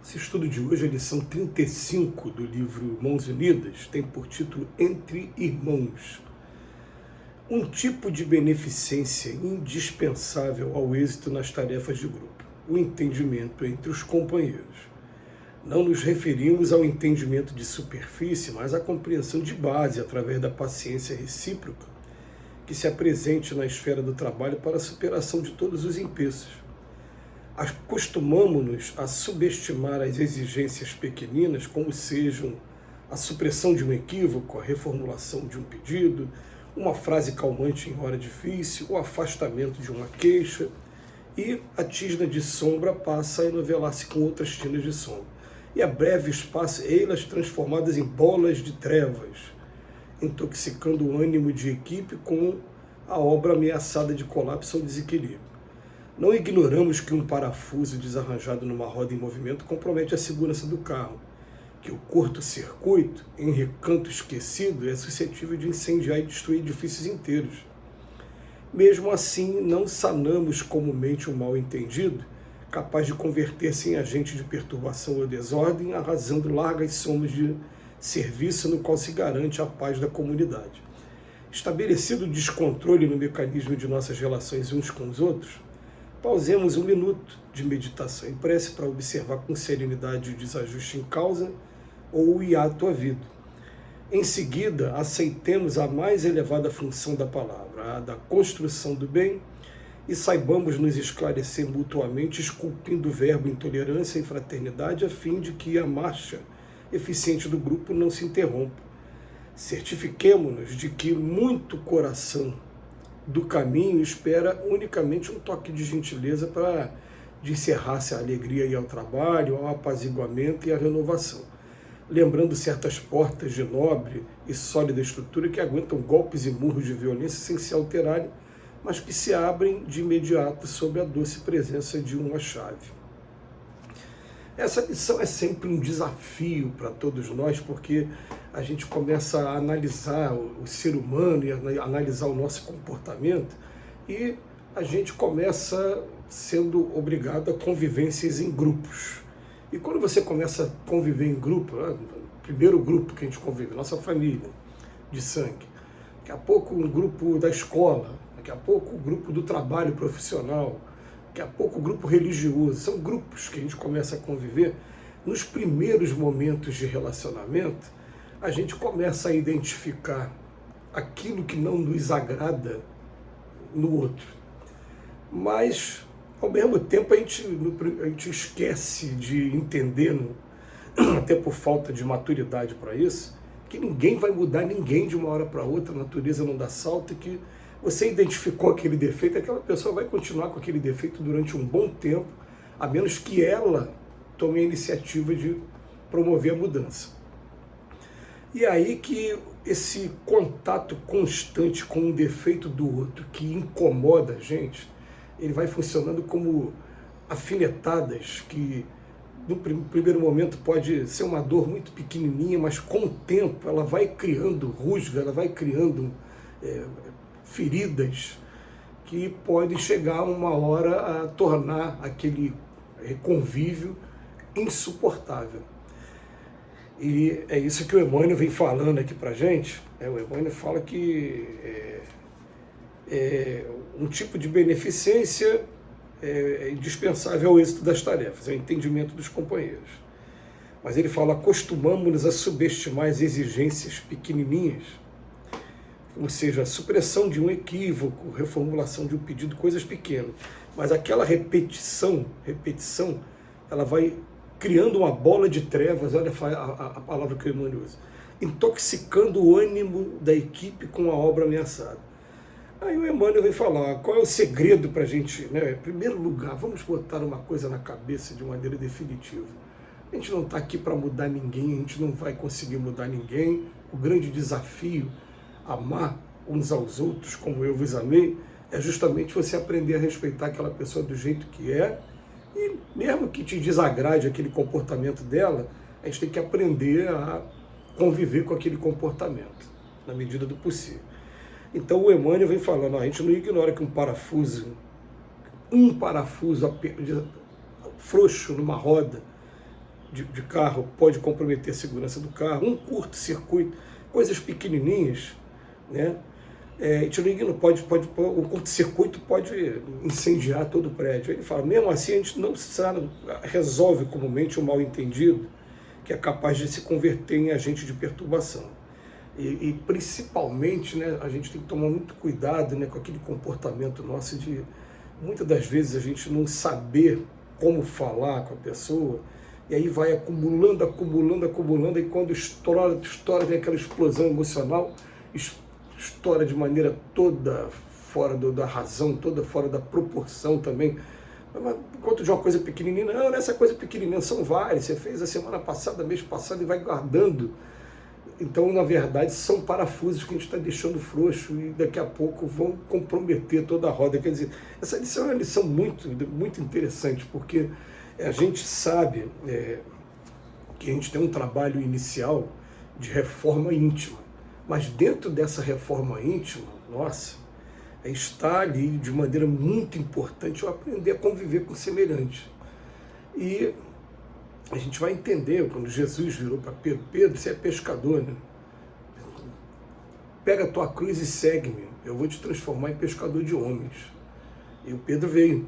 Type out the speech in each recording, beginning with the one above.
Esse estudo de hoje, a lição 35 do livro Mãos Unidas, tem por título Entre Irmãos. Um tipo de beneficência indispensável ao êxito nas tarefas de grupo, o entendimento entre os companheiros. Não nos referimos ao entendimento de superfície, mas à compreensão de base através da paciência recíproca que se apresente na esfera do trabalho para a superação de todos os empeços. Acostumamo-nos a subestimar as exigências pequeninas, como sejam a supressão de um equívoco, a reformulação de um pedido, uma frase calmante em hora difícil, o afastamento de uma queixa, e a tisna de sombra passa a enovelar-se com outras tisnas de sombra. E a breve espaço, ei-las transformadas em bolas de trevas, intoxicando o ânimo de equipe com a obra ameaçada de colapso ou desequilíbrio. Não ignoramos que um parafuso desarranjado numa roda em movimento compromete a segurança do carro, que o curto-circuito, em recanto esquecido, é suscetível de incendiar e destruir edifícios inteiros. Mesmo assim, não sanamos comumente um mal-entendido, capaz de converter-se em agente de perturbação ou desordem, arrasando largas somas de serviço no qual se garante a paz da comunidade. Estabelecido o descontrole no mecanismo de nossas relações uns com os outros, pausemos um minuto de meditação e prece para observar com serenidade o desajuste em causa ou o hiato havido. Em seguida, aceitemos a mais elevada função da palavra, a da construção do bem, e saibamos nos esclarecer mutuamente, esculpindo o verbo intolerância e fraternidade, a fim de que a marcha eficiente do grupo não se interrompa. Certifiquemo-nos de que muito coração do caminho espera unicamente um toque de gentileza para encerrar-se a alegria e ao trabalho, ao apaziguamento e à renovação, lembrando certas portas de nobre e sólida estrutura que aguentam golpes e murros de violência sem se alterarem, mas que se abrem de imediato sob a doce presença de uma chave. Essa lição é sempre um desafio para todos nós, porque a gente começa a analisar o ser humano e a analisar o nosso comportamento, e a gente começa sendo obrigado a convivências em grupos. E quando você começa a conviver em grupo, o primeiro grupo que a gente convive, nossa família de sangue, daqui a pouco um grupo da escola, daqui a pouco o grupo do trabalho profissional, daqui a pouco o grupo religioso, são grupos que a gente começa a conviver. Nos primeiros momentos de relacionamento, a gente começa a identificar aquilo que não nos agrada no outro. Mas, ao mesmo tempo, a gente esquece de entender, até por falta de maturidade para isso, que ninguém vai mudar ninguém de uma hora para outra, a natureza não dá salto, e que você identificou aquele defeito, aquela pessoa vai continuar com aquele defeito durante um bom tempo, a menos que ela tome a iniciativa de promover a mudança. E aí que esse contato constante com o defeito do outro, que incomoda a gente, ele vai funcionando como alfinetadas, que no primeiro momento pode ser uma dor muito pequenininha, mas com o tempo ela vai criando rusga, ela vai criando feridas que podem chegar uma hora a tornar aquele convívio insuportável. E é isso que o Emmanuel vem falando aqui pra gente. O Emmanuel fala que um tipo de beneficência é indispensável ao êxito das tarefas, é o entendimento dos companheiros. Mas ele fala, acostumamos-nos a subestimar as exigências pequenininhas, ou seja, a supressão de um equívoco, reformulação de um pedido, coisas pequenas. Mas aquela repetição, ela vai criando uma bola de trevas, olha a palavra que o Emmanuel usa, intoxicando o ânimo da equipe com a obra ameaçada. Aí o Emmanuel vem falar, qual é o segredo para a gente, né? Em primeiro lugar, vamos botar uma coisa na cabeça de maneira definitiva. A gente não está aqui para mudar ninguém, a gente não vai conseguir mudar ninguém. O grande desafio, amar uns aos outros como eu vos amei, é justamente você aprender a respeitar aquela pessoa do jeito que é, e mesmo que te desagrade aquele comportamento dela, a gente tem que aprender a conviver com aquele comportamento, na medida do possível. Então o Emmanuel vem falando, a gente não ignora que um parafuso frouxo numa roda, de carro pode comprometer a segurança do carro, um curto-circuito, coisas pequenininhas, né? O curto-circuito pode incendiar todo o prédio. Ele fala, mesmo assim a gente não resolve comumente o mal-entendido, que é capaz de se converter em agente de perturbação. E principalmente, né, a gente tem que tomar muito cuidado, né, com aquele comportamento nosso de, muitas das vezes, a gente não saber como falar com a pessoa, e aí vai acumulando, e quando estoura tem aquela explosão emocional, estoura de maneira toda fora da razão, toda fora da proporção também. Conta de uma coisa pequenininha, não, essa coisa pequenininha são várias, você fez a semana passada, mês passado, e vai guardando. Então, na verdade, são parafusos que a gente está deixando frouxo e daqui a pouco vão comprometer toda a roda. Quer dizer, essa lição é uma lição muito, muito interessante, porque a gente sabe que a gente tem um trabalho inicial de reforma íntima, mas dentro dessa reforma íntima, nossa, está ali de maneira muito importante eu aprender a conviver com o semelhante. E a gente vai entender, quando Jesus virou para Pedro, Pedro, você é pescador, né? Pega a tua cruz e segue-me, eu vou te transformar em pescador de homens. E o Pedro veio.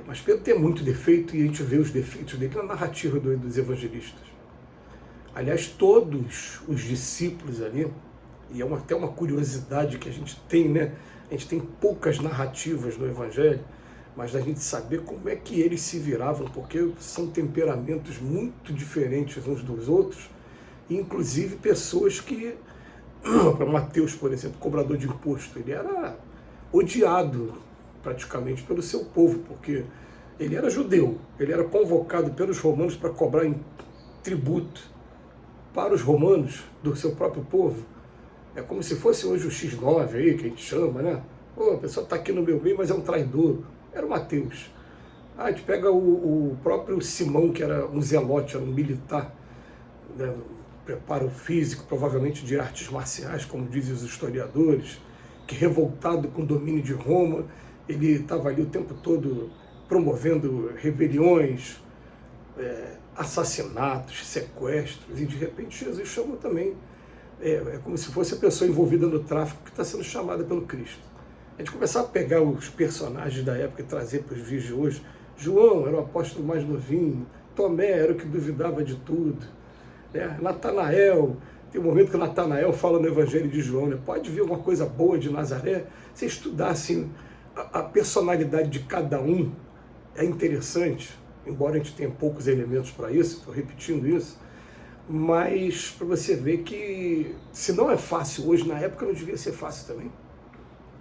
Mas Pedro tem muito defeito e a gente vê os defeitos dele na narrativa dos evangelistas. Aliás, todos os discípulos ali, e é até uma curiosidade que a gente tem, né? A gente tem poucas narrativas no Evangelho, mas a gente saber como é que eles se viravam, porque são temperamentos muito diferentes uns dos outros, e inclusive pessoas que, para Mateus, por exemplo, cobrador de imposto, ele era odiado praticamente pelo seu povo, porque ele era judeu, ele era convocado pelos romanos para cobrar tributo para os romanos do seu próprio povo. É como se fosse hoje o X9 aí, que a gente chama, né? Pô, a pessoa está aqui no meu meio, mas é um traidor. Era o Mateus. A gente pega o próprio Simão, que era um zelote, era um militar, né? Preparo físico, provavelmente de artes marciais, como dizem os historiadores, que revoltado com o domínio de Roma, ele estava ali o tempo todo promovendo rebeliões, assassinatos, sequestros, e de repente Jesus chama também, é como se fosse a pessoa envolvida no tráfico que está sendo chamada pelo Cristo. A gente começar a pegar os personagens da época e trazer para os dias de hoje. João era o apóstolo mais novinho, Tomé era o que duvidava de tudo, Natanael, tem um momento que Natanael fala no Evangelho de João, né? Pode vir uma coisa boa de Nazaré. Se estudassem a personalidade de cada um, é interessante, embora a gente tenha poucos elementos para isso, estou repetindo isso, mas para você ver que se não é fácil hoje, na época não devia ser fácil também.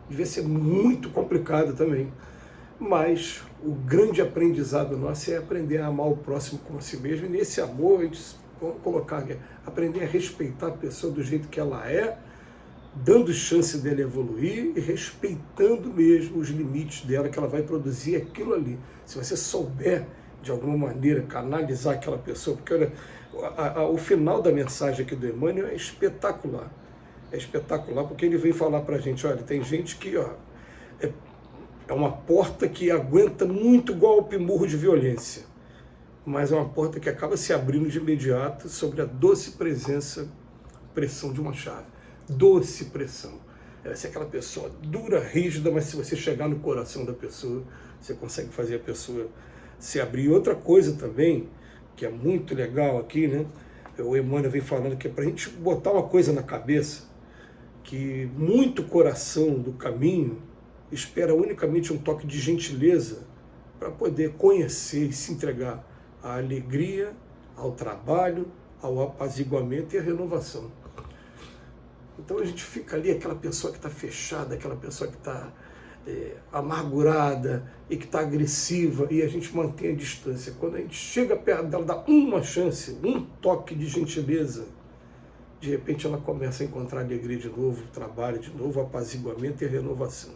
Devia ser muito complicado também. Mas o grande aprendizado nosso é aprender a amar o próximo como a si mesmo, e nesse amor, a gente, vamos colocar aqui, aprender a respeitar a pessoa do jeito que ela é, dando chance dela evoluir e respeitando mesmo os limites dela, que ela vai produzir aquilo ali. Se você souber, de alguma maneira, canalizar aquela pessoa, porque olha, o final da mensagem aqui do Emmanuel é espetacular. É espetacular porque ele vem falar para a gente, olha, tem gente que é uma porta que aguenta muito golpe, murro de violência, mas é uma porta que acaba se abrindo de imediato sobre a doce pressão de uma chave. Doce pressão. Ela é aquela pessoa dura, rígida, mas se você chegar no coração da pessoa, você consegue fazer a pessoa se abrir. E outra coisa também, que é muito legal aqui, né? O Emmanuel vem falando que é para a gente botar uma coisa na cabeça, que muito coração do caminho espera unicamente um toque de gentileza para poder conhecer e se entregar à alegria, ao trabalho, ao apaziguamento e à renovação. Então a gente fica ali, aquela pessoa que está fechada, aquela pessoa que está amargurada e que está agressiva, e a gente mantém a distância. Quando a gente chega perto dela, dá uma chance, um toque de gentileza, de repente ela começa a encontrar alegria de novo, trabalho de novo, apaziguamento e renovação.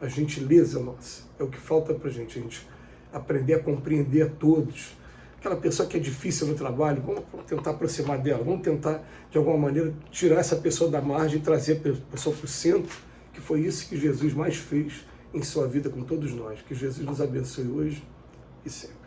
A gentileza nossa, é o que falta para a gente aprender a compreender a todos. Aquela pessoa que é difícil no trabalho, vamos tentar aproximar dela, vamos tentar, de alguma maneira, tirar essa pessoa da margem e trazer a pessoa para o centro, que foi isso que Jesus mais fez em sua vida com todos nós. Que Jesus nos abençoe hoje e sempre.